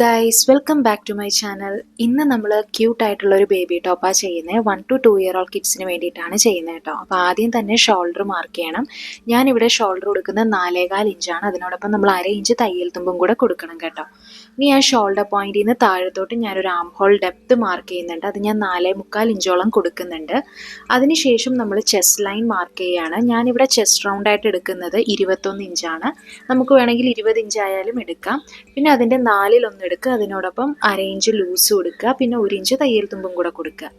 Guys, welcome back to my channel. ഇന്ന് നമ്മൾ ക്യൂട്ടായിട്ടുള്ള ഒരു ബേബി ടോപ്പാണ് ചെയ്യുന്നത്. 1 to 2 ഇയർ ഓൾഡ് കിഡ്സിന് വേണ്ടിയിട്ടാണ് ചെയ്യുന്നത് കേട്ടോ. അപ്പോൾ ആദ്യം തന്നെ ഷോൾഡർ മാർക്ക് ചെയ്യണം. ഞാനിവിടെ ഷോൾഡർ കൊടുക്കുന്നത് 4.25 ഇഞ്ചാണ്. അതിനോടൊപ്പം നമ്മൾ 1/2 ഇഞ്ച് തയ്യൽ തുമ്പും കൂടെ കൊടുക്കണം കേട്ടോ. ഇനി ആ ഷോൾഡർ പോയിന്റിൽ നിന്ന് താഴത്തോട്ട് ഞാനൊരു ആം ഹോൾ ഡെപ്ത് മാർക്ക് ചെയ്യുന്നുണ്ട്. അത് ഞാൻ 4.25 ഇഞ്ചോളം കൊടുക്കുന്നുണ്ട്. അതിനുശേഷം നമ്മൾ ചെസ്റ്റ് ലൈൻ മാർക്ക് ചെയ്യുകയാണ്. ഞാനിവിടെ ചെസ്റ്റ് റൗണ്ട് ആയിട്ട് എടുക്കുന്നത് 21 ഇഞ്ചാണ്. നമുക്ക് വേണമെങ്കിൽ 20 ഇഞ്ച് ആയാലും എടുക്കാം. പിന്നെ അതിൻ്റെ 4-1 എടുക്കുക. അതിനോടൊപ്പം 1/2 ഇഞ്ച് ലൂസ് കൊടുക്കുക. പിന്നെ 1 ഇഞ്ച് തയ്യൽ തുമ്പും കൂടെ കൊടുക്കുക.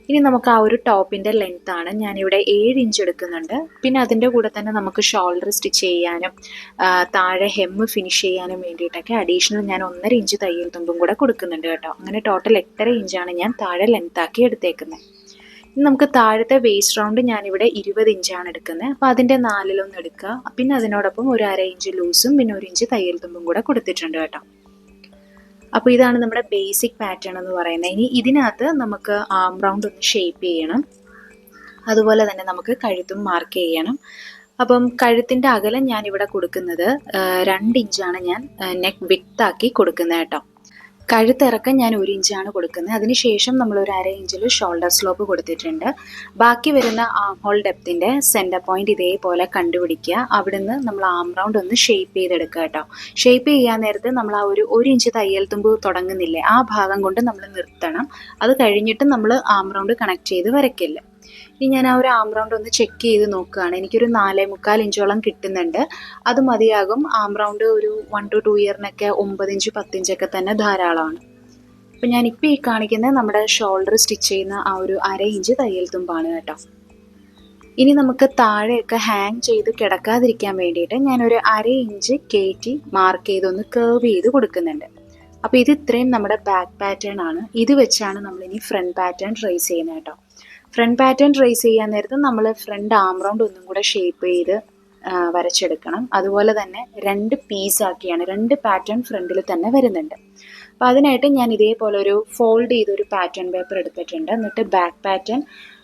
ഇനി നമുക്ക് ആ ഒരു ടോപ്പിൻ്റെ ലെങ്ത് ആണ്. ഞാനിവിടെ 7 ഇഞ്ച് എടുക്കുന്നുണ്ട്. പിന്നെ അതിൻ്റെ കൂടെ തന്നെ നമുക്ക് ഷോൾഡർ സ്റ്റിച്ച് ചെയ്യാനും താഴെ ഹെമ്മ് ഫിനിഷ് ചെയ്യാനും വേണ്ടിയിട്ടൊക്കെ അഡീഷണൽ ഞാൻ 1.5 ഇഞ്ച് തയ്യൽ തുമ്പും കൂടെ കൊടുക്കുന്നുണ്ട് കേട്ടോ. അങ്ങനെ ടോട്ടൽ 8.5 ഇഞ്ചാണ് ഞാൻ താഴെ ലെങ്താക്കി എടുത്തേക്കുന്നത്. ഇനി നമുക്ക് താഴത്തെ വേസ്റ്റ് റൗണ്ട് ഞാനിവിടെ 20 ഇഞ്ചാണ് എടുക്കുന്നത്. അപ്പോൾ അതിൻ്റെ 4-1 എടുക്കുക. പിന്നെ അതിനോടൊപ്പം ഒരു 1/2 ഇഞ്ച് ലൂസും പിന്നെ 1 ഇഞ്ച് തയ്യൽ തുമ്പും കൂടെ കൊടുത്തിട്ടുണ്ട് കേട്ടോ. അപ്പോൾ ഇതാണ് നമ്മുടെ ബേസിക് പാറ്റേൺ എന്ന് പറയുന്നത്. ഇനി ഇതിനകത്ത് നമുക്ക് ആം റൗണ്ട് ഒന്ന് ഷേപ്പ് ചെയ്യണം. അതുപോലെ തന്നെ നമുക്ക് കഴുത്തും മാർക്ക് ചെയ്യണം. അപ്പം കഴുത്തിൻ്റെ അകലം ഞാനിവിടെ കൊടുക്കുന്നത് 2 ഇഞ്ചാണ് ഞാൻ നെക്ക് വിഡ്ത്താക്കി കൊടുക്കുന്നത് കേട്ടോ. കഴുത്തിറക്കം ഞാൻ 1 ഇഞ്ചാണ് കൊടുക്കുന്നത്. അതിനുശേഷം നമ്മൾ ഒരു 1/2 ഇഞ്ചിൽ ഷോൾഡർ സ്ലോപ്പ് കൊടുത്തിട്ടുണ്ട്. ബാക്കി വരുന്ന ആം ഹോൾ ഡെപ്തിൻ്റെ സെൻറ്റർ പോയിന്റ് ഇതേപോലെ കണ്ടുപിടിക്കുക. അവിടുന്ന് നമ്മൾ ആം റൗണ്ട് ഒന്ന് ഷേപ്പ് ചെയ്തെടുക്കുക കേട്ടോ. ഷേപ്പ് ചെയ്യാൻ നേരത്ത് നമ്മൾ ആ ഒരു 1 ഇഞ്ച് തയ്യൽ തുമ്പ് തുടങ്ങുന്നില്ലേ, ആ ഭാഗം കൊണ്ട് നമ്മൾ നിർത്തണം. അത് കഴിഞ്ഞിട്ട് നമ്മൾ ആം റൗണ്ട് കണക്ട് ചെയ്ത് വരയ്ക്കില്ല. ഇനി ഞാൻ ആ ഒരു ആം റൗണ്ട് ഒന്ന് ചെക്ക് ചെയ്ത് നോക്കുകയാണ്. എനിക്കൊരു 4.25 ഇഞ്ചോളം കിട്ടുന്നുണ്ട്. അത് മതിയാകും. ആം റൗണ്ട് ഒരു 1 to 2 ഇയറിനൊക്കെ 9 ഇഞ്ച് 10 ഇഞ്ചൊക്കെ തന്നെ ധാരാളമാണ്. അപ്പം ഞാനിപ്പോൾ ഈ കാണിക്കുന്നത് നമ്മുടെ ഷോൾഡർ സ്റ്റിച്ച് ചെയ്യുന്ന ആ ഒരു 1/2 ഇഞ്ച് തയ്യൽ തുമ്പാണ് കേട്ടോ. ഇനി നമുക്ക് താഴെയൊക്കെ ഹാങ് ചെയ്ത് കിടക്കാതിരിക്കാൻ വേണ്ടിയിട്ട് ഞാനൊരു 1/2 ഇഞ്ച് കയറ്റി മാർക്ക് ചെയ്തൊന്ന് കേർവ് ചെയ്ത് കൊടുക്കുന്നുണ്ട്. അപ്പോൾ ഇത് ഇത്രയും നമ്മുടെ ബാക്ക് പാറ്റേൺ ആണ്. ഇത് വെച്ചാണ് നമ്മളിനി ഫ്രണ്ട് പാറ്റേൺ ട്രേസ് ചെയ്യുന്നത് കേട്ടോ. ഫ്രണ്ട് പാറ്റേൺ ട്രേസ് ചെയ്യാൻ നേരത്ത് നമ്മൾ ഫ്രണ്ട് ആം റൗണ്ട് ഒന്നും കൂടെ ഷേപ്പ് ചെയ്ത് വരച്ചെടുക്കണം. അതുപോലെ തന്നെ 2 പീസാക്കിയാണ് 2 പാറ്റേൺ ഫ്രണ്ടിൽ തന്നെ വരുന്നുണ്ട്. അപ്പോൾ അതിനായിട്ട് ഞാൻ ഇതേപോലെ ഒരു ഫോൾഡ് ചെയ്തൊരു പാറ്റേൺ പേപ്പർ എടുത്തിട്ടുണ്ട്. എന്നിട്ട് ബാക്ക് പാറ്റേൺ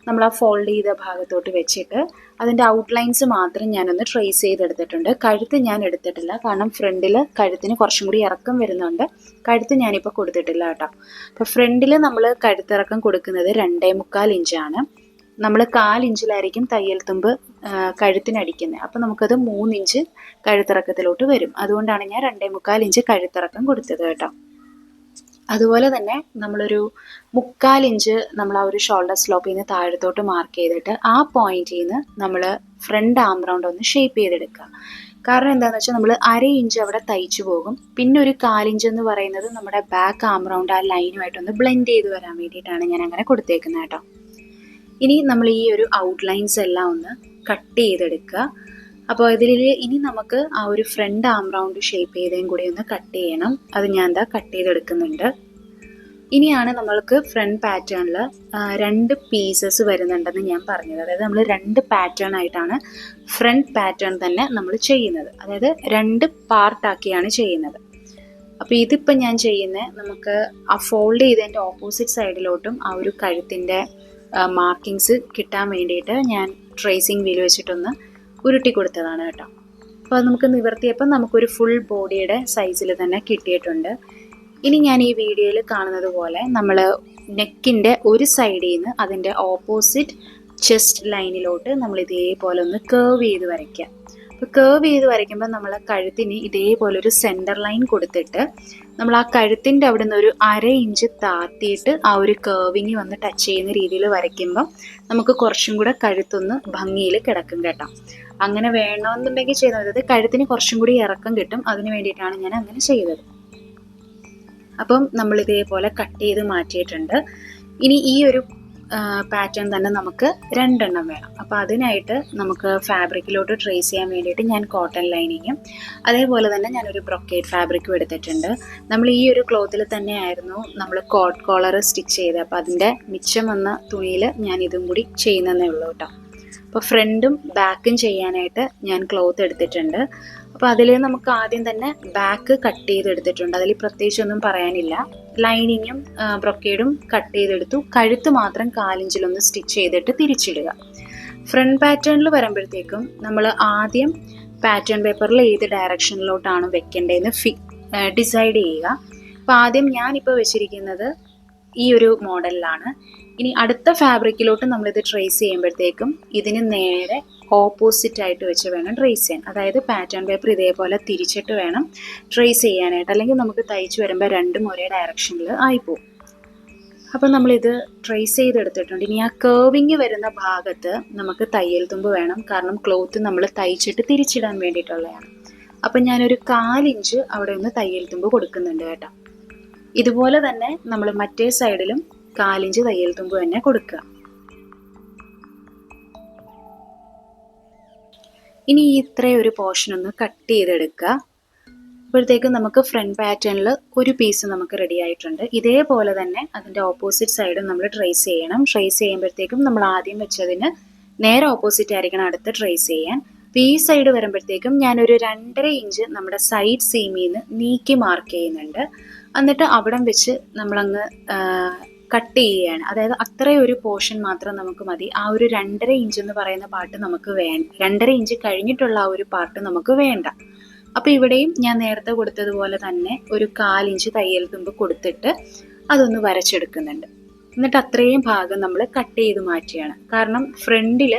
നമ്മൾ ആ ഫോൾഡ് ചെയ്ത ഭാഗത്തോട്ട് വെച്ചിട്ട് അതിൻ്റെ ഔട്ട്ലൈൻസ് മാത്രം ഞാനൊന്ന് ട്രേസ് ചെയ്തെടുത്തിട്ടുണ്ട്. കഴുത്ത് ഞാൻ എടുത്തിട്ടില്ല, കാരണം ഫ്രണ്ടിൽ കഴുത്തിന് കുറച്ചും കൂടി ഇറക്കം വരുന്നുണ്ട്. കഴുത്ത് ഞാനിപ്പോൾ കൊടുത്തിട്ടില്ല കേട്ടോ. അപ്പോൾ ഫ്രണ്ടിൽ നമ്മൾ കഴുത്തിറക്കം കൊടുക്കുന്നത് 2.25 ഇഞ്ചാണ്. നമ്മൾ 1/4 ഇഞ്ചിലായിരിക്കും തയ്യൽ തുമ്പ് കഴുത്തിനടിക്കുന്നത്. അപ്പോൾ നമുക്കത് 3 ഇഞ്ച് കഴുത്തിറക്കത്തിലോട്ട് വരും. അതുകൊണ്ടാണ് ഞാൻ 2.25 ഇഞ്ച് കഴുത്തിറക്കം കൊടുത്തത് കേട്ടോ. അതുപോലെ തന്നെ നമ്മളൊരു 3/4 ഇഞ്ച് നമ്മൾ ആ ഒരു ഷോൾഡർ സ്ലോപ്പിൽ നിന്ന് താഴത്തോട്ട് മാർക്ക് ചെയ്തിട്ട് ആ പോയിന്റിൽ നിന്ന് നമ്മൾ ഫ്രണ്ട് ആം റൗണ്ട് ഒന്ന് ഷേപ്പ് ചെയ്തെടുക്കുക. കാരണം എന്താണെന്ന് വെച്ചാൽ നമ്മൾ 1/2 ഇഞ്ച് അവിടെ തയ്ച്ചു പോകും. പിന്നെ ഒരു 1/4 ഇഞ്ച് എന്ന് പറയുന്നത് നമ്മുടെ ബാക്ക് ആം റൗണ്ട് ആ ലൈനുമായിട്ടൊന്ന് ബ്ലെൻഡ് ചെയ്ത് വരാൻ വേണ്ടിയിട്ടാണ് ഞാൻ അങ്ങനെ കൊടുത്തേക്കുന്നത് കേട്ടോ. ഇനി നമ്മൾ ഈ ഒരു ഔട്ട്ലൈൻസ് എല്ലാം ഒന്ന് കട്ട് ചെയ്തെടുക്കുക. അപ്പോൾ ഇതിൽ ഇനി നമുക്ക് ആ ഒരു ഫ്രണ്ട് ആം റൗണ്ട് ഷേപ്പ് ചെയ്തതും കൂടി ഒന്ന് കട്ട് ചെയ്യണം. അത് ഞാൻ എന്താ കട്ട് ചെയ്തെടുക്കുന്നുണ്ട്. ഇനിയാണ് നമ്മൾക്ക് ഫ്രണ്ട് പാറ്റേണിൽ 2 പീസസ് വരുന്നുണ്ടെന്ന് ഞാൻ പറഞ്ഞത്. അതായത് നമ്മൾ 2 പാറ്റേൺ ആയിട്ടാണ് ഫ്രണ്ട് പാറ്റേൺ തന്നെ നമ്മൾ ചെയ്യുന്നത്. അതായത് 2 പാർട്ടാക്കിയാണ് ചെയ്യുന്നത്. അപ്പോൾ ഇതിപ്പോൾ ഞാൻ ചെയ്യുന്നത് നമുക്ക് ആ ഫോൾഡ് ചെയ്തതിൻ്റെ ഓപ്പോസിറ്റ് സൈഡിലോട്ടും ആ ഒരു കഴുത്തിൻ്റെ മാർക്കിങ്സ് കിട്ടാൻ വേണ്ടിയിട്ട് ഞാൻ ട്രേസിങ് വീൽ വെച്ചിട്ടൊന്ന് ഉരുട്ടി കൊടുത്തതാണ് കേട്ടോ. അപ്പോൾ അത് നമുക്ക് നിവർത്തിയപ്പോൾ നമുക്കൊരു ഫുൾ ബോഡിയുടെ സൈസിൽ തന്നെ കിട്ടിയിട്ടുണ്ട്. ഇനി ഞാൻ ഈ വീഡിയോയിൽ കാണുന്നത് പോലെ നമ്മൾ നെക്കിൻ്റെ ഒരു സൈഡിൽ നിന്ന് അതിൻ്റെ ഓപ്പോസിറ്റ് ചെസ്റ്റ് ലൈനിലോട്ട് നമ്മൾ ഇതേപോലെ ഒന്ന് കേർവ് ചെയ്ത് വരയ്ക്കുക. അപ്പോൾ കേർവ് ചെയ്ത് വരയ്ക്കുമ്പോൾ നമ്മൾ കഴുത്തിന് ഇതേപോലെ ഒരു സെൻറ്റർ ലൈൻ കൊടുത്തിട്ട് നമ്മൾ ആ കഴുത്തിൻ്റെ അവിടെ നിന്ന് ഒരു 1/2 ഇഞ്ച് താത്തിയിട്ട് ആ ഒരു കേർവിങ് വന്ന് ടച്ച് ചെയ്യുന്ന രീതിയിൽ വരയ്ക്കുമ്പോൾ നമുക്ക് കുറച്ചും കൂടെ കഴുത്തൊന്ന് ഭംഗിയിൽ കിടക്കും കേട്ടോ. അങ്ങനെ വേണമെന്നുണ്ടെങ്കിൽ ചെയ്യുന്നത് കഴുത്തിന് കുറച്ചും കൂടി ഇറക്കം കിട്ടും. അതിന് വേണ്ടിയിട്ടാണ് ഞാൻ അങ്ങനെ ചെയ്തത്. അപ്പം നമ്മൾ ഇതേപോലെ കട്ട് ചെയ്ത് മാറ്റിയിട്ടുണ്ട്. ഇനി ഈ ഒരു പാറ്റേൺ തന്നെ നമുക്ക് 2 എണ്ണം വേണം. അപ്പോൾ അതിനായിട്ട് നമുക്ക് ഫാബ്രിക്കിലോട്ട് ട്രേസ് ചെയ്യാൻ വേണ്ടിയിട്ട് ഞാൻ കോട്ടൺ ലൈനിങ്ങും അതേപോലെ തന്നെ ഞാനൊരു ബ്രൊക്കേഡ് ഫാബ്രിക്കും എടുത്തിട്ടുണ്ട്. നമ്മൾ ഈ ഒരു ക്ലോത്തിൽ തന്നെയായിരുന്നു നമ്മൾ കോട്ട് കോളർ സ്റ്റിച്ച് ചെയ്തത്. അപ്പോൾ അതിൻ്റെ മിച്ചം വന്ന തുണിയിൽ ഞാൻ ഇതും കൂടി ചെയ്യുന്നതേ ഉള്ളൂ കേട്ടോ. അപ്പോൾ ഫ്രണ്ടും ബാക്കും ചെയ്യാനായിട്ട് ഞാൻ ക്ലോത്ത് എടുത്തിട്ടുണ്ട്. അപ്പോൾ അതിൽ നമുക്ക് ആദ്യം തന്നെ ബാക്ക് കട്ട് ചെയ്തെടുത്തിട്ടുണ്ട്. അതിൽ പ്രത്യേകിച്ചൊന്നും പറയാനില്ല. ലൈനിങ്ങും ബ്രൊക്കേഡും കട്ട് ചെയ്തെടുത്തു. കഴുത്ത് മാത്രം 1/4 ഇഞ്ചിലൊന്ന് സ്റ്റിച്ച് ചെയ്തിട്ട് തിരിച്ചിടുക. ഫ്രണ്ട് പാറ്റേണിൽ വരുമ്പോഴത്തേക്കും നമ്മൾ ആദ്യം പാറ്റേൺ പേപ്പറിൽ ഏത് ഡയറക്ഷനിലോട്ടാണ് വെക്കേണ്ടതെന്ന് ഡിസൈഡ് ചെയ്യുക. അപ്പോൾ ആദ്യം ഞാനിപ്പോൾ വെച്ചിരിക്കുന്നത് ഈ ഒരു മോഡലിലാണ്. ഇനി അടുത്ത ഫാബ്രിക്കിലോട്ട് നമ്മളിത് ട്രേസ് ചെയ്യുമ്പോഴത്തേക്കും ഇതിന് നേരെ ഓപ്പോസിറ്റ് ആയിട്ട് വെച്ച് വേണം ട്രേസ് ചെയ്യാൻ. അതായത് പാറ്റേൺ പേപ്പർ ഇതേപോലെ തിരിച്ചിട്ട് വേണം ട്രേസ് ചെയ്യാനായിട്ട്, അല്ലെങ്കിൽ നമുക്ക് തയ്ച്ച് വരുമ്പോൾ രണ്ടും ഒരേ ഡയറക്ഷനിൽ ആയിപ്പോവും. അപ്പം നമ്മളിത് ട്രേസ് ചെയ്തെടുത്തിട്ടുണ്ട്. ഇനി ആ കേർവിങ് വരുന്ന ഭാഗത്ത് നമുക്ക് തയ്യൽ തുമ്പ് വേണം, കാരണം ക്ലോത്ത് നമ്മൾ തയ്ച്ചിട്ട് തിരിച്ചിടാൻ വേണ്ടിയിട്ടുള്ളതാണ്. അപ്പം ഞാനൊരു 1/4 ഇഞ്ച് അവിടെ ഒന്ന് തയ്യൽ തുമ്പ് കൊടുക്കുന്നുണ്ട് കേട്ടോ. ഇതുപോലെ തന്നെ നമ്മൾ മറ്റേ സൈഡിലും 1/4 ഇഞ്ച് തയ്യൽ തുമ്പ് തന്നെ കൊടുക്കുക. ഇനി ഇത്രയും ഒരു പോർഷൻ ഒന്ന് കട്ട് ചെയ്തെടുക്കുക. അപ്പോഴത്തേക്കും നമുക്ക് ഫ്രണ്ട് പാറ്റേണിൽ ഒരു പീസ് നമുക്ക് റെഡി ആയിട്ടുണ്ട്. ഇതേപോലെ തന്നെ അതിൻ്റെ ഓപ്പോസിറ്റ് സൈഡും നമ്മൾ ട്രേസ് ചെയ്യണം. ട്രേസ് ചെയ്യുമ്പോഴത്തേക്കും നമ്മൾ ആദ്യം വെച്ചതിന് നേരെ ഓപ്പോസിറ്റ് ആയിരിക്കണം അടുത്ത് ട്രേസ് ചെയ്യാൻ. അപ്പോൾ ഈ സൈഡ് വരുമ്പോഴത്തേക്കും ഞാനൊരു 2.5 ഇഞ്ച് നമ്മുടെ സൈഡ് സീമിൽ നിന്ന് നീക്കി മാർക്ക് ചെയ്യുന്നുണ്ട്. എന്നിട്ട് അവിടം വെച്ച് നമ്മളങ്ങ് കട്ട് ചെയ്യുകയാണ്. അതായത് അത്രയും ഒരു പോർഷൻ മാത്രം നമുക്ക് മതി. ആ ഒരു 2.5 ഇഞ്ച് എന്ന് പറയുന്ന പാർട്ട് നമുക്ക് 2.5 ഇഞ്ച് കഴിഞ്ഞിട്ടുള്ള ആ ഒരു പാർട്ട് നമുക്ക് വേണ്ട. അപ്പോൾ ഇവിടെയും ഞാൻ നേരത്തെ കൊടുത്തതുപോലെ തന്നെ ഒരു 1/4 ഇഞ്ച് തയ്യൽ തുമ്പ് കൊടുത്തിട്ട് അതൊന്ന് വരച്ചെടുക്കുന്നുണ്ട്. എന്നിട്ട് അത്രയും ഭാഗം നമ്മൾ കട്ട് ചെയ്ത് മാറ്റിയാണ്. കാരണം ഫ്രണ്ടിൽ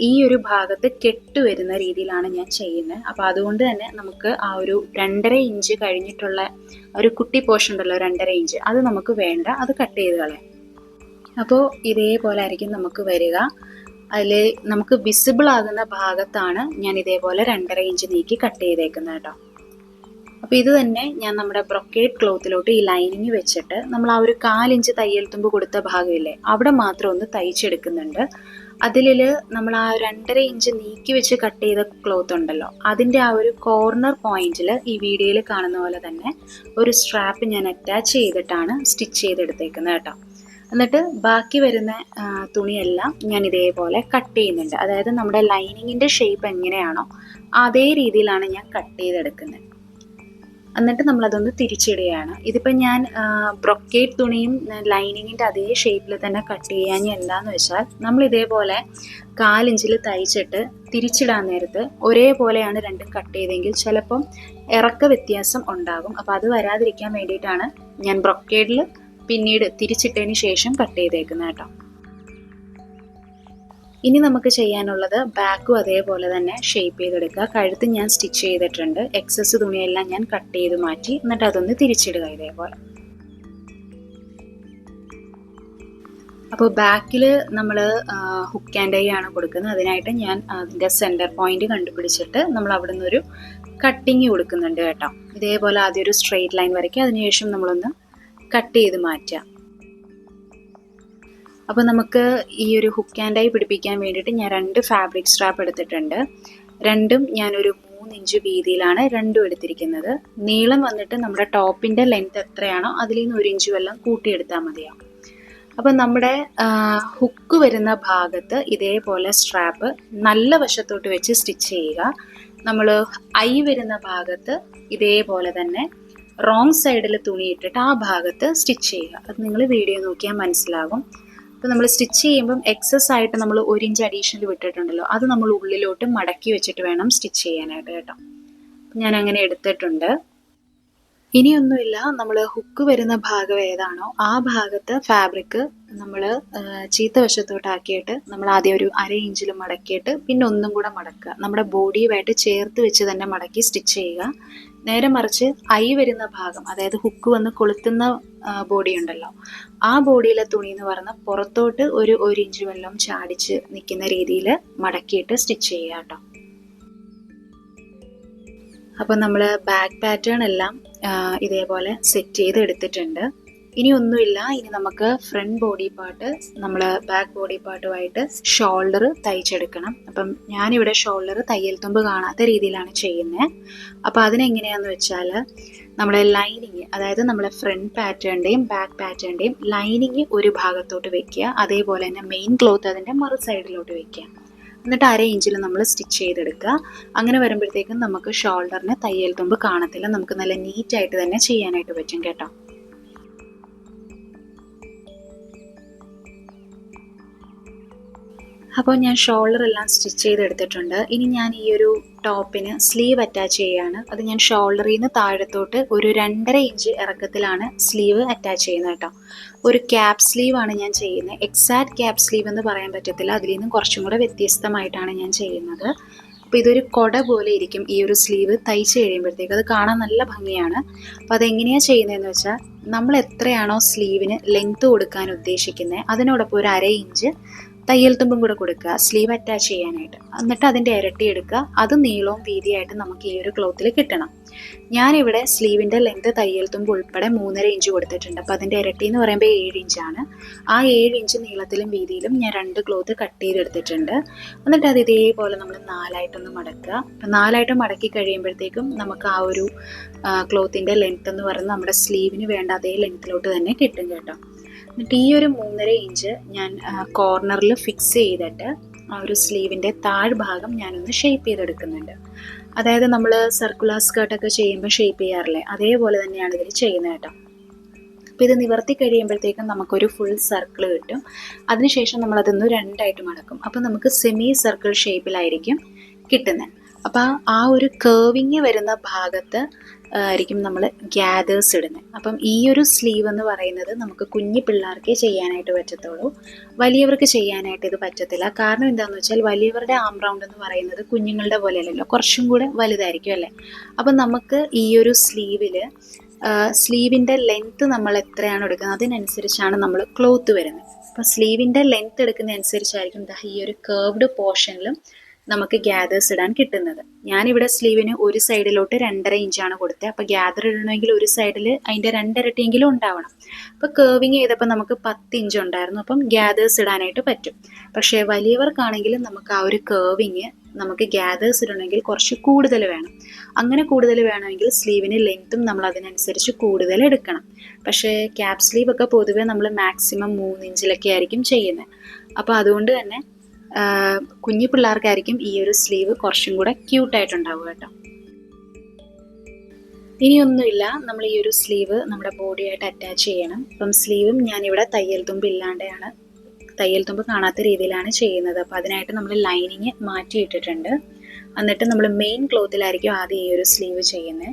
ഈ ഒരു ഭാഗത്ത് കെട്ട് വരുന്ന രീതിയിലാണ് ഞാൻ ചെയ്യുന്നത്. അപ്പോൾ അതുകൊണ്ട് തന്നെ നമുക്ക് ആ ഒരു 2.5 ഇഞ്ച് കഴിഞ്ഞിട്ടുള്ള ഒരു കുട്ടി പോർഷൻ ഉണ്ടല്ലോ 2.5 ഇഞ്ച്, അത് നമുക്ക് വേണ്ട, അത് കട്ട് ചെയ്ത് കളയാം. അപ്പോൾ ഇതേപോലെ ആയിരിക്കും നമുക്ക് വരിക. അതിൽ നമുക്ക് വിസിബിൾ ആകുന്ന ഭാഗത്താണ് ഞാൻ ഇതേപോലെ 2.5 ഇഞ്ച് നീക്കി കട്ട് ചെയ്തേക്കുന്നത് കേട്ടോ. അപ്പോൾ ഇത് തന്നെ ഞാൻ നമ്മുടെ ബ്രൊക്കേഡ് ക്ലോത്തിലോട്ട് ഈ ലൈനിങ് വെച്ചിട്ട് നമ്മൾ ആ ഒരു 1/4 ഇഞ്ച് തയ്യൽ തുമ്പ് കൊടുത്ത ഭാഗമില്ലേ, അവിടെ മാത്രം ഒന്ന് തയ്ച്ചെടുക്കുന്നുണ്ട്. അതിൽ നമ്മൾ ആ 2.5 ഇഞ്ച് നീക്കി വെച്ച് കട്ട് ചെയ്ത ക്ലോത്ത് ഉണ്ടല്ലോ, അതിൻ്റെ ആ ഒരു കോർണർ പോയിന്റിൽ ഈ വീഡിയോയിൽ കാണുന്ന പോലെ തന്നെ ഒരു സ്ട്രാപ്പ് ഞാൻ അറ്റാച്ച് ചെയ്തിട്ടാണ് സ്റ്റിച്ച് ചെയ്തെടുത്തേക്കുന്നത് കേട്ടോ. എന്നിട്ട് ബാക്കി വരുന്ന തുണിയെല്ലാം ഞാൻ ഇതേപോലെ കട്ട് ചെയ്യുന്നുണ്ട്. അതായത് നമ്മുടെ ലൈനിങ്ങിൻ്റെ ഷേപ്പ് എങ്ങനെയാണോ അതേ രീതിയിലാണ് ഞാൻ കട്ട് ചെയ്തെടുക്കുന്നത്. എന്നിട്ട് നമ്മളതൊന്ന് തിരിച്ചിടുകയാണ്. ഇതിപ്പോൾ ഞാൻ ബ്രൊക്കേഡ് തുണിയും ലൈനിങ്ങിൻ്റെ അതേ ഷേപ്പിൽ തന്നെ കട്ട് ചെയ്യാൻ എന്താണെന്ന് വെച്ചാൽ, നമ്മൾ ഇതേപോലെ 1/4 ഇഞ്ചിൽ തയ്ച്ചിട്ട് തിരിച്ചിടാൻ നേരത്ത് ഒരേപോലെയാണ് രണ്ടും കട്ട് ചെയ്തെങ്കിൽ ചിലപ്പം ഇറക്ക വ്യത്യാസം ഉണ്ടാകും. അപ്പോൾ അത് വരാതിരിക്കാൻ വേണ്ടിയിട്ടാണ് ഞാൻ ബ്രൊക്കേഡിൽ പിന്നീട് തിരിച്ചിട്ടതിന് ശേഷം കട്ട് ചെയ്തേക്കുന്നത് കേട്ടോ. ഇനി നമുക്ക് ചെയ്യാനുള്ളത് ബാക്കും അതേപോലെ തന്നെ ഷേപ്പ് ചെയ്തെടുക്കുക. കഴുത്ത് ഞാൻ സ്റ്റിച്ച് ചെയ്തിട്ടുണ്ട്. എക്സസ് തുണിയെല്ലാം ഞാൻ കട്ട് ചെയ്ത് മാറ്റി. എന്നിട്ട് അതൊന്ന് തിരിച്ചിടുക ഇതേപോലെ. അപ്പോൾ ബാക്കിൽ നമ്മൾ ഹുക്ക് ആൻഡ് ഐ ആണ് കൊടുക്കുന്നത്. അതിനായിട്ട് ഞാൻ അതിൻ്റെ സെൻറ്റർ പോയിന്റ് കണ്ടുപിടിച്ചിട്ട് നമ്മൾ അവിടെ നിന്നൊരു കട്ടിങ് കൊടുക്കുന്നുണ്ട് കേട്ടോ. ഇതേപോലെ ആദ്യം ഒരു സ്ട്രെയിറ്റ് ലൈൻ വരയ്ക്കുക, അതിനുശേഷം നമ്മളൊന്ന് കട്ട് ചെയ്ത് മാറ്റുക. അപ്പോൾ നമുക്ക് ഈ ഒരു ഹുക്ക് ആൻഡ് ഐ പിടിപ്പിക്കാൻ വേണ്ടിയിട്ട് ഞാൻ 2 ഫാബ്രിക് സ്ട്രാപ്പ് എടുത്തിട്ടുണ്ട്. രണ്ടും ഞാനൊരു 3 ഇഞ്ച് വീതിയിലാണ് രണ്ടും എടുത്തിരിക്കുന്നത്. നീളം വന്നിട്ട് നമ്മുടെ ടോപ്പിൻ്റെ ലെങ്ത് എത്രയാണോ അതിൽ നിന്ന് 1 ഇഞ്ച് വല്ലം കൂട്ടിയെടുത്താൽ മതിയാവും. അപ്പം നമ്മുടെ ഹുക്ക് വരുന്ന ഭാഗത്ത് ഇതേപോലെ സ്ട്രാപ്പ് നല്ല വശത്തോട്ട് വെച്ച് സ്റ്റിച്ച് ചെയ്യുക. നമ്മൾ ഐ വരുന്ന ഭാഗത്ത് ഇതേപോലെ തന്നെ റോങ് സൈഡിൽ തുണി ഇട്ടിട്ട് ആ ഭാഗത്ത് സ്റ്റിച്ച് ചെയ്യുക. അത് നിങ്ങൾ വീഡിയോ നോക്കിയാൽ മനസ്സിലാകും. അപ്പോൾ നമ്മൾ സ്റ്റിച്ച് ചെയ്യുമ്പം എക്സസ് ആയിട്ട് നമ്മൾ 1 ഇഞ്ച് അഡീഷണൽ വിട്ടിട്ടുണ്ടല്ലോ, അത് നമ്മൾ ഉള്ളിലോട്ട് മടക്കി വെച്ചിട്ട് വേണം സ്റ്റിച്ച് ചെയ്യാനായിട്ട് കേട്ടോ. ഞാൻ അങ്ങനെ എടുത്തിട്ടുണ്ട്. ഇനിയൊന്നുമില്ല, നമ്മൾ ഹുക്ക് വരുന്ന ഭാഗം ഏതാണോ ആ ഭാഗത്ത് ഫാബ്രിക് നമ്മൾ ചീത്ത വശത്തോട്ടാക്കിയിട്ട് നമ്മൾ ആദ്യം ഒരു 1/2 ഇഞ്ചിൽ മടക്കിയിട്ട് പിന്നെ ഒന്നും കൂടെ മടക്കുക. നമ്മുടെ ബോഡിയുമായിട്ട് ചേർത്ത് വെച്ച് തന്നെ മടക്കി സ്റ്റിച്ച് ചെയ്യുക. നേരെ മറിച്ച് ഐ വരുന്ന ഭാഗം, അതായത് ഹുക്ക് വന്ന് കൊളുത്തുന്ന ബോഡി ഉണ്ടല്ലോ, ആ ബോഡിയിലെ തുണി എന്ന് പറഞ്ഞാൽ പുറത്തോട്ട് ഒരു 1 ഇഞ്ച് വെള്ളം ചാടിച്ച് നിൽക്കുന്ന രീതിയിൽ മടക്കിയിട്ട് സ്റ്റിച്ച് ചെയ്യുക കേട്ടോ. അപ്പോൾ നമ്മൾ ബാക്ക് പാറ്റേൺ എല്ലാം ഇതേപോലെ സെറ്റ് ചെയ്ത് എടുത്തിട്ടുണ്ട്. ഇനി ഒന്നുമില്ല, ഇനി നമുക്ക് ഫ്രണ്ട് ബോഡി പാർട്ട് നമ്മൾ ബാക്ക് ബോഡി പാർട്ടുമായിട്ട് ഷോൾഡർ തയ്ച്ചെടുക്കണം. അപ്പം ഞാനിവിടെ ഷോൾഡർ തയ്യൽ തുമ്പ് കാണാത്ത രീതിയിലാണ് ചെയ്യുന്നത്. അപ്പോൾ അതിനെങ്ങനെയാണെന്ന് വെച്ചാൽ, നമ്മുടെ ലൈനിങ്, അതായത് നമ്മളെ ഫ്രണ്ട് പാറ്റേണിൻ്റെയും ബാക്ക് പാറ്റേണിൻ്റെയും ലൈനിങ് ഒരു ഭാഗത്തോട്ട് വെക്കുക. അതേപോലെ തന്നെ മെയിൻ ക്ലോത്ത് അതിൻ്റെ മറു സൈഡിലോട്ട് വെക്കുക. എന്നിട്ട് 1/2 ഇഞ്ചിൽ നമ്മൾ സ്റ്റിച്ച് ചെയ്തെടുക്കുക. അങ്ങനെ വരുമ്പോഴത്തേക്കും നമുക്ക് ഷോൾഡറിന് തയ്യൽ തുമ്പ് കാണത്തില്ല. നമുക്ക് നല്ല നീറ്റായിട്ട് തന്നെ ചെയ്യാനായിട്ട് പറ്റും കേട്ടോ. അപ്പോൾ ഞാൻ ഷോൾഡർ എല്ലാം സ്റ്റിച്ച് ചെയ്തെടുത്തിട്ടുണ്ട്. ഇനി ഞാൻ ഈ ഒരു ടോപ്പിന് സ്ലീവ് അറ്റാച്ച് ചെയ്യുകയാണ്. അത് ഞാൻ ഷോൾഡറിൽ നിന്ന് താഴത്തോട്ട് ഒരു 2.5 ഇഞ്ച് ഇറക്കത്തിലാണ് സ്ലീവ് അറ്റാച്ച് ചെയ്യുന്നത് കേട്ടോ. ഒരു ക്യാപ് സ്ലീവാണ് ഞാൻ ചെയ്യുന്നത്. എക്സാക്റ്റ് ക്യാപ് സ്ലീവ് എന്ന് പറയാൻ പറ്റത്തില്ല, അതിൽ നിന്നും കുറച്ചും കൂടെ വ്യത്യസ്തമായിട്ടാണ് ഞാൻ ചെയ്യുന്നത്. അപ്പോൾ ഇതൊരു കൊട പോലെ ഇരിക്കും ഈ ഒരു സ്ലീവ് തയ്ച്ച് കഴിയുമ്പോഴത്തേക്ക്. അത് കാണാൻ നല്ല ഭംഗിയാണ്. അപ്പോൾ അതെങ്ങനെയാണ് ചെയ്യുന്നതെന്ന് വെച്ചാൽ, നമ്മൾ എത്രയാണോ സ്ലീവിന് ലെങ്ത്ത് കൊടുക്കാൻ ഉദ്ദേശിക്കുന്നത് അതിനോടൊപ്പം ഒരു 1/2 ഇഞ്ച് തയ്യൽ തുമ്പും കൂടെ കൊടുക്കുക സ്ലീവ് അറ്റാച്ച് ചെയ്യാനായിട്ട്. എന്നിട്ട് അതിൻ്റെ ഇരട്ടി എടുക്കുക. അത് നീളവും വീതിയായിട്ട് നമുക്ക് ഈ ഒരു ക്ലോത്തിൽ കിട്ടണം. ഞാനിവിടെ സ്ലീവിൻ്റെ ലെങ്ത് തയ്യൽ തുമ്പ് ഉൾപ്പെടെ 3.5 ഇഞ്ച് കൊടുത്തിട്ടുണ്ട്. അപ്പോൾ അതിൻ്റെ ഇരട്ടി എന്ന് പറയുമ്പോൾ 7 ഇഞ്ചാണ്. ആ 7 ഇഞ്ച് നീളത്തിലും വീതിയിലും ഞാൻ 2 ക്ലോത്ത് കട്ട് ചെയ്തെടുത്തിട്ടുണ്ട്. എന്നിട്ട് അത് ഇതേപോലെ നമ്മൾ 4ആയിട്ടൊന്ന് മടക്കുക. അപ്പം 4ആയിട്ട് മടക്കി കഴിയുമ്പോഴത്തേക്കും നമുക്ക് ആ ഒരു ക്ലോത്തിൻ്റെ ലെങ്ത് എന്ന് പറയുന്നത് നമ്മുടെ സ്ലീവിന് വേണ്ട അതേ ലെങ്ത്തിലോട്ട് തന്നെ കിട്ടും കേട്ടോ. എന്നിട്ട് ഈ ഒരു 3.5 ഇഞ്ച് ഞാൻ കോർണറിൽ ഫിക്സ് ചെയ്തിട്ട് ആ ഒരു സ്ലീവിൻ്റെ താഴ്ഭാഗം ഞാനൊന്ന് ഷേപ്പ് ചെയ്തെടുക്കുന്നുണ്ട്. അതായത് നമ്മൾ സർക്കുലർ സ്കേർട്ടൊക്കെ ചെയ്യുമ്പോൾ ഷേപ്പ് ചെയ്യാറില്ലേ, അതേപോലെ തന്നെയാണ് ഇതിൽ ചെയ്യുന്നത് കേട്ടോ. അപ്പോൾ ഇത് നിവർത്തി കഴിയുമ്പോഴത്തേക്കും നമുക്കൊരു ഫുൾ സർക്കിൾ കിട്ടും. അതിനുശേഷം നമ്മളതൊന്ന് 2ആയിട്ട് മടക്കും. അപ്പോൾ നമുക്ക് സെമി സർക്കിൾ ഷേപ്പിലായിരിക്കും കിട്ടുന്നത്. അപ്പോൾ ആ ഒരു കേവിങ് വരുന്ന ഭാഗത്ത് ആയിരിക്കും നമ്മൾ ഗ്യാദേഴ്സ് ഇടുന്നത്. അപ്പം ഈ ഒരു സ്ലീവ് എന്ന് പറയുന്നത് നമുക്ക് കുഞ്ഞു പിള്ളേർക്കേ ചെയ്യാനായിട്ട് പറ്റത്തുള്ളൂ, വലിയവർക്ക് ചെയ്യാനായിട്ട് ഇത് പറ്റത്തില്ല. കാരണം എന്താണെന്ന് വെച്ചാൽ വലിയവരുടെ ആം റൗണ്ട് എന്ന് പറയുന്നത് കുഞ്ഞുങ്ങളുടെ പോലെയല്ലല്ലോ, കുറച്ചും കൂടെ വലുതായിരിക്കും അല്ലേ. അപ്പം നമുക്ക് ഈ ഒരു സ്ലീവിൻ്റെ ലെങ്ത്ത് നമ്മൾ എത്രയാണ് എടുക്കുന്നത് അതിനനുസരിച്ചാണ് നമ്മൾ ക്ലോത്ത് വരുന്നത്. അപ്പോൾ സ്ലീവിൻ്റെ ലെങ്ത്ത് എടുക്കുന്നതനുസരിച്ചായിരിക്കും ഈ ഒരു കേർവ്ഡ് പോർഷനിലും നമുക്ക് ഗ്യാദേഴ്സ് ഇടാൻ കിട്ടുന്നത്. ഞാനിവിടെ സ്ലീവിന് ഒരു സൈഡിലോട്ട് 2.5 ഇഞ്ചാണ് കൊടുത്തത്. അപ്പോൾ ഗ്യാദർ ഇടണമെങ്കിൽ ഒരു സൈഡിൽ അതിൻ്റെ 2 ഇരട്ടിയെങ്കിലും ഉണ്ടാവണം. അപ്പോൾ കേർവിങ് ചെയ്തപ്പോൾ നമുക്ക് 10 ഇഞ്ച് ഉണ്ടായിരുന്നു. അപ്പം ഗ്യാദേഴ്സ് ഇടാനായിട്ട് പറ്റും. പക്ഷേ വലിയവർക്കാണെങ്കിൽ നമുക്ക് ആ ഒരു കേർവിങ് നമുക്ക് ഗ്യാദേഴ്സ് ഇടണമെങ്കിൽ കുറച്ച് കൂടുതൽ വേണം. അങ്ങനെ കൂടുതൽ വേണമെങ്കിൽ സ്ലീവിന് ലെങ്ത്തും നമ്മൾ അതിനനുസരിച്ച് കൂടുതൽ എടുക്കണം. പക്ഷേ ക്യാപ് സ്ലീവ് ഒക്കെ പൊതുവേ നമ്മൾ മാക്സിമം 3 ഇഞ്ചിലൊക്കെ ആയിരിക്കും ചെയ്യുന്നത്. അപ്പോൾ അതുകൊണ്ട് തന്നെ കുഞ്ഞു പിള്ളേർക്കായിരിക്കും ഈ ഒരു സ്ലീവ് കുറച്ചും കൂടെ ക്യൂട്ടായിട്ടുണ്ടാവുക കേട്ടോ. ഇനിയൊന്നുമില്ല, നമ്മൾ ഈ ഒരു സ്ലീവ് നമ്മുടെ ബോഡിയായിട്ട് അറ്റാച്ച് ചെയ്യണം. അപ്പം സ്ലീവും ഞാനിവിടെ തയ്യൽ തുമ്പ് ഇല്ലാണ്ടാണ്, തയ്യൽ തുമ്പ് കാണാത്ത രീതിയിലാണ് ചെയ്യുന്നത്. അപ്പോൾ അതിനായിട്ട് നമ്മൾ ലൈനിങ് മാറ്റിയിട്ടിട്ടുണ്ട്. എന്നിട്ട് നമ്മൾ മെയിൻ ക്ലോത്തിലായിരിക്കും ആദ്യം ഈ ഒരു സ്ലീവ് ചെയ്യുന്നത്.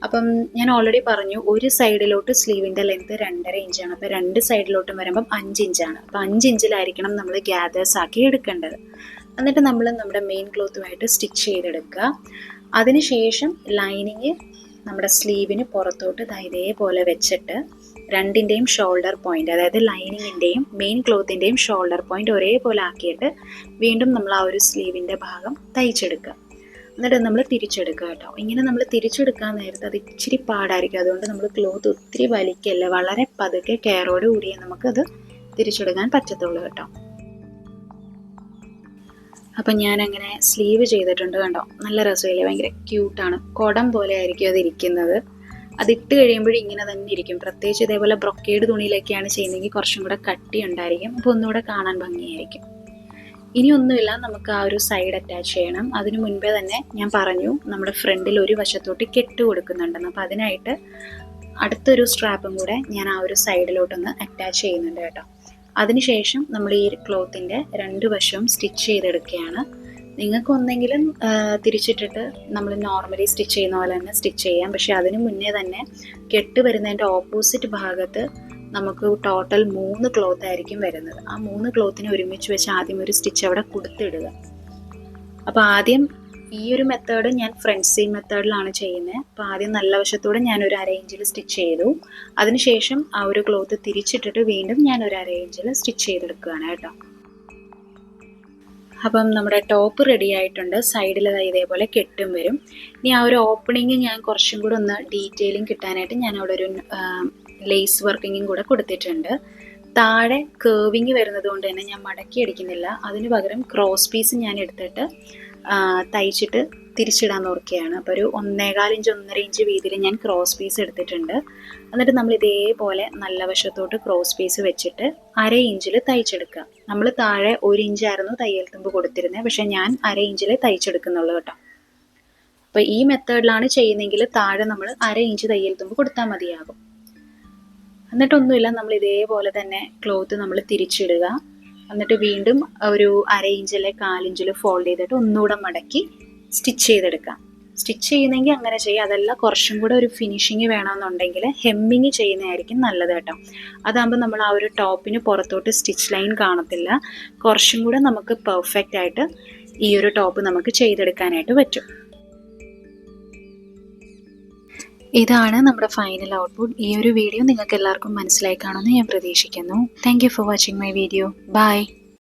അപ്പം ഞാൻ ഓൾറെഡി പറഞ്ഞു, ഒരു സൈഡിലോട്ട് സ്ലീവിൻ്റെ ലെങ്ത്ത് 2.5 ഇഞ്ചാണ്. അപ്പോൾ 2 സൈഡിലോട്ടും വരുമ്പം 5 ഇഞ്ചാണ്. അപ്പോൾ 5 ഇഞ്ചിലായിരിക്കണം നമ്മൾ ഗ്യാദേഴ്സ് ആക്കി എടുക്കേണ്ടത്. എന്നിട്ട് നമ്മൾ നമ്മുടെ മെയിൻ ക്ലോത്തുമായിട്ട് സ്റ്റിച്ച് ചെയ്തെടുക്കുക. അതിനുശേഷം ലൈനിങ് നമ്മുടെ സ്ലീവിന് പുറത്തോട്ട് ഇതേപോലെ വെച്ചിട്ട് രണ്ടിൻ്റെയും ഷോൾഡർ പോയിന്റ്, അതായത് ലൈനിങ്ങിൻ്റെയും മെയിൻ ക്ലോത്തിൻ്റെയും ഷോൾഡർ പോയിന്റ് ഒരേപോലെ ആക്കിയിട്ട് വീണ്ടും നമ്മൾ ആ ഒരു സ്ലീവിൻ്റെ ഭാഗം തയ്ച്ചെടുക്കുക. എന്നിട്ട് നമ്മൾ തിരിച്ചെടുക്കുക കേട്ടോ. ഇങ്ങനെ നമ്മൾ തിരിച്ചെടുക്കാൻ നേരത്തെ അത് ഇച്ചിരി പാടായിരിക്കും. അതുകൊണ്ട് നമ്മൾ ക്ലോത്ത് ഒത്തിരി വലിക്കല്ല, വളരെ പതുക്കെ കെയറോട് കൂടിയേ നമുക്കത് തിരിച്ചെടുക്കാൻ പറ്റത്തുള്ളൂ കേട്ടോ. അപ്പം ഞാനങ്ങനെ സ്ലീവ് ചെയ്തിട്ടുണ്ട് കണ്ടോ, നല്ല രസമില്ലേ, ഭയങ്കര ക്യൂട്ടാണ്. കുടം പോലെ ആയിരിക്കും അതിരിക്കുന്നത്. അതിട്ട് കഴിയുമ്പോഴും ഇങ്ങനെ തന്നെ ഇരിക്കും. പ്രത്യേകിച്ച് ഇതേപോലെ ബ്രൊക്കേഡ് തുണിയിലൊക്കെയാണ് ചെയ്യുന്നതെങ്കിൽ കുറച്ചും കൂടെ കട്ടി ഉണ്ടായിരിക്കും. അപ്പോൾ ഒന്നുകൂടെ കാണാൻ ഭംഗിയായിരിക്കും. ഇനിയൊന്നുമില്ല, നമുക്ക് ആ ഒരു സൈഡ് അറ്റാച്ച് ചെയ്യണം. അതിനു മുൻപേ തന്നെ ഞാൻ പറഞ്ഞു നമ്മുടെ ഫ്രണ്ടിൽ ഒരു വശത്തോട്ട് കെട്ട് കൊടുക്കുന്നുണ്ടെന്ന്. അപ്പോൾ അതിനായിട്ട് അടുത്തൊരു സ്ട്രാപ്പും കൂടെ ഞാൻ ആ ഒരു സൈഡിലോട്ടൊന്ന് അറ്റാച്ച് ചെയ്യുന്നുണ്ട് കേട്ടോ. അതിനുശേഷം നമ്മൾ ഈ ക്ലോത്തിൻ്റെ 2 വശവും സ്റ്റിച്ച് ചെയ്തെടുക്കുകയാണ്. നിങ്ങൾക്ക് ഒന്നെങ്കിലും തിരിച്ചിട്ടിട്ട് നമ്മൾ നോർമലി സ്റ്റിച്ച് ചെയ്യുന്ന പോലെ തന്നെ സ്റ്റിച്ച് ചെയ്യാം. പക്ഷേ അതിന് മുന്നേ തന്നെ കെട്ട് വരുന്നതിൻ്റെ ഓപ്പോസിറ്റ് ഭാഗത്ത് നമുക്ക് ടോട്ടൽ 3 ക്ലോത്ത് ആയിരിക്കും വരുന്നത്. ആ 3 ക്ലോത്തിനെ ഒരുമിച്ച് വെച്ച് ആദ്യം ഒരു സ്റ്റിച്ച് അവിടെ കൊടുത്തിടുക. അപ്പോൾ ആദ്യം ഈ ഒരു മെത്തേഡ് ഞാൻ ഫ്രണ്ട് സീം മെത്തേഡിലാണ് ചെയ്യുന്നത്. അപ്പോൾ ആദ്യം നല്ല വശത്തോടെ ഞാനൊരു 1/2 ഇഞ്ചിൽ സ്റ്റിച്ച് ചെയ്തു. അതിനുശേഷം ആ ഒരു ക്ലോത്ത് തിരിച്ചിട്ടിട്ട് വീണ്ടും ഞാനൊരു 1/2 ഇഞ്ചിൽ സ്റ്റിച്ച് ചെയ്തെടുക്കുകയാണ് കേട്ടോ. അപ്പം നമ്മുടെ ടോപ്പ് റെഡി ആയിട്ടുണ്ട്. സൈഡിൽ ഇതേപോലെ കെട്ടും വരും. ഇനി ആ ഒരു ഓപ്പണിങ് ഞാൻ കുറച്ചും കൂടെ ഒന്ന് ഡീറ്റെയിലിംഗ് കിട്ടാനായിട്ട് ഞാൻ അവിടെ ഒരു ലേസ് വർക്കിങ്ങും കൂടെ കൊടുത്തിട്ടുണ്ട്. താഴെ കേവിങ് വരുന്നത് കൊണ്ട് തന്നെ ഞാൻ മടക്കി അടിക്കുന്നില്ല. അതിന് പകരം ക്രോസ് പീസ് ഞാൻ എടുത്തിട്ട് തയ്ച്ചിട്ട് തിരിച്ചിടാൻ നോക്കുകയാണ്. അപ്പോൾ ഒരു 1.25 ഇഞ്ച് 1.5 ഇഞ്ച് വീതിയിൽ ഞാൻ ക്രോസ് പീസ് എടുത്തിട്ടുണ്ട്. എന്നിട്ട് നമ്മൾ ഇതേപോലെ നല്ല വശത്തോട്ട് ക്രോസ് പീസ് വെച്ചിട്ട് 1/2 ഇഞ്ചിൽ തയ്ച്ചെടുക്കുക. നമ്മൾ താഴെ 1 ഇഞ്ചായിരുന്നു തയ്യൽ തുമ്പ് കൊടുത്തിരുന്നത്, പക്ഷേ ഞാൻ 1/2 ഇഞ്ചിൽ തയ്ച്ചെടുക്കുന്നുള്ളൂ കേട്ടോ. അപ്പോൾ ഈ മെത്തേഡിലാണ് ചെയ്യുന്നതെങ്കിൽ താഴെ നമ്മൾ 1/2 ഇഞ്ച് തയ്യൽ തുമ്പ് കൊടുത്താൽ മതിയാകും. എന്നിട്ടൊന്നുമില്ല, നമ്മൾ ഇതേപോലെ തന്നെ ക്ലോത്ത് നമ്മൾ തിരിച്ചിടുക. എന്നിട്ട് വീണ്ടും ഒരു 1/2 ഇഞ്ച് അല്ലെങ്കിൽ 1/4 ഇഞ്ചിൽ ഫോൾഡ് ചെയ്തിട്ട് ഒന്നുകൂടെ മടക്കി സ്റ്റിച്ച് ചെയ്തെടുക്കാം. സ്റ്റിച്ച് ചെയ്യുന്നെങ്കിൽ അങ്ങനെ ചെയ്യുക. അതല്ല കുറച്ചും കൂടെ ഒരു ഫിനിഷിങ് വേണമെന്നുണ്ടെങ്കിൽ ഹെമ്മിങ് ചെയ്യുന്നതായിരിക്കും നല്ലത് കേട്ടോ. അതാകുമ്പോൾ നമ്മൾ ആ ഒരു ടോപ്പിന് പുറത്തോട്ട് സ്റ്റിച്ച് ലൈൻ കാണത്തില്ല. കുറച്ചും കൂടെ നമുക്ക് പെർഫെക്റ്റ് ആയിട്ട് ഈ ഒരു ടോപ്പ് നമുക്ക് ചെയ്തെടുക്കാനായിട്ട് പറ്റും. ഇതാണ് നമ്മുടെ ഫൈനൽ ഔട്ട്പുട്ട്. ഈ ഒരു വീഡിയോ നിങ്ങൾക്ക് എല്ലാവർക്കും മനസ്സിലായി കാണുമെന്ന് ഞാൻ പ്രതീക്ഷിക്കുന്നു. Thank you for watching my video. By.